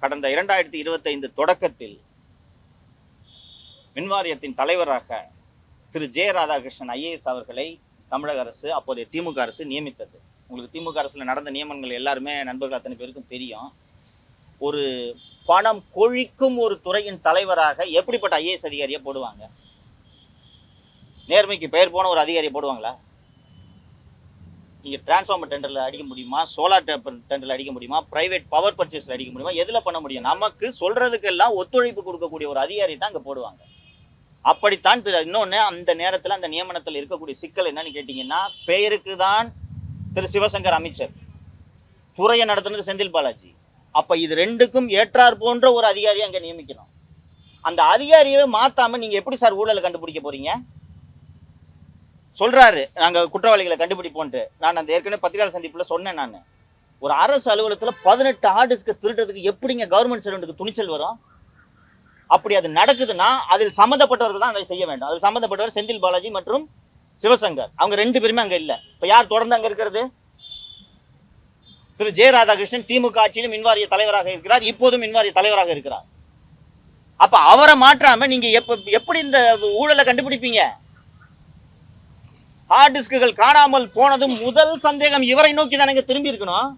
கடந்த 2025 தொடக்கத்தில் மின்வாரியத்தின் தலைவராக திரு ஜே ராதாகிருஷ்ணன் ஐஏஎஸ் அவர்களை தமிழக அரசு, அப்போதைய திமுக அரசு நியமித்தது. உங்களுக்கு திமுக அரசுல நடந்த நியமனங்கள் எல்லாருமே நண்பர்கள் அத்தனை பேருக்கும் தெரியும். ஒரு பணம் கொழிக்கும் ஒரு துறையின் தலைவராக எப்படிப்பட்ட ஐஏஎஸ் அதிகாரியை போடுவாங்க? நேர்மைக்கு பெயர் போன ஒரு அதிகாரியை போடுவாங்களா? நீங்கள் டிரான்ஸ்ஃபார்மர் டெண்டரில் அடிக்க முடியுமா? சோலார் டெண்டரில் அடிக்க முடியுமா? பிரைவேட் பவர் பர்ச்சேஸில் அடிக்க முடியுமா? எதில் பண்ண முடியும்? நமக்கு சொல்கிறதுக்கெல்லாம் ஒத்துழைப்பு கொடுக்கக்கூடிய ஒரு அதிகாரி தான் அங்கே போடுவாங்க. அப்படித்தான். இன்னொன்று, அந்த நேரத்தில் அந்த நியமனத்தில் இருக்கக்கூடிய சிக்கல் என்னன்னு கேட்டிங்கன்னா, பெயருக்கு தான் திரு சிவசங்கர் அமைச்சர், துறையை நடத்துனது செந்தில் பாலாஜி. அப்போ இது ரெண்டுக்கும் ஏற்றார் போன்ற ஒரு அதிகாரியை அங்கே நியமிக்கணும். அந்த அதிகாரியவே மாற்றாமல் நீங்கள் எப்படி சார் ஊழலை கண்டுபிடிக்க போகிறீங்க? சொல்றாரு, நாங்கள் குற்றவாளிகளை கண்டுபிடிப்போன்ட்டு. நான் அந்த ஏற்கனவே பத்திரிகையாளர் சந்திப்பில் சொன்னேன். நான் ஒரு அரசு அலுவலகத்தில் 18 ஆர்டிஸ்க்கு திருடுறதுக்கு எப்படிங்க கவர்மெண்ட் சர்வெண்ட்டுக்கு துணிச்சல் வரும்? அப்படி அது நடக்குதுன்னா அதில் சம்மந்தப்பட்டவர்கள் தான் அதை செய்ய வேண்டும். அதில் சம்மந்தப்பட்டவர் செந்தில் பாலாஜி மற்றும் சிவசங்கர், அவங்க 2 பேருமே அங்கே இல்லை. இப்போ யார் தொடர்ந்து அங்கே இருக்கிறது? திரு ஜே ராதாகிருஷ்ணன் திமுக ஆட்சியிலும் மின்வாரிய தலைவராக இருக்கிறார், இப்போதும் மின்வாரிய தலைவராக இருக்கிறார். அப்போ அவரை மாற்றாம நீங்க எப்படி இந்த ஊழலை கண்டுபிடிப்பீங்க? ஹார்ட் டிஸ்குகள் காணாமல் போனதும் முதல் சந்தேகம் இவரை நோக்கி தானே திரும்பி இருக்கணும்.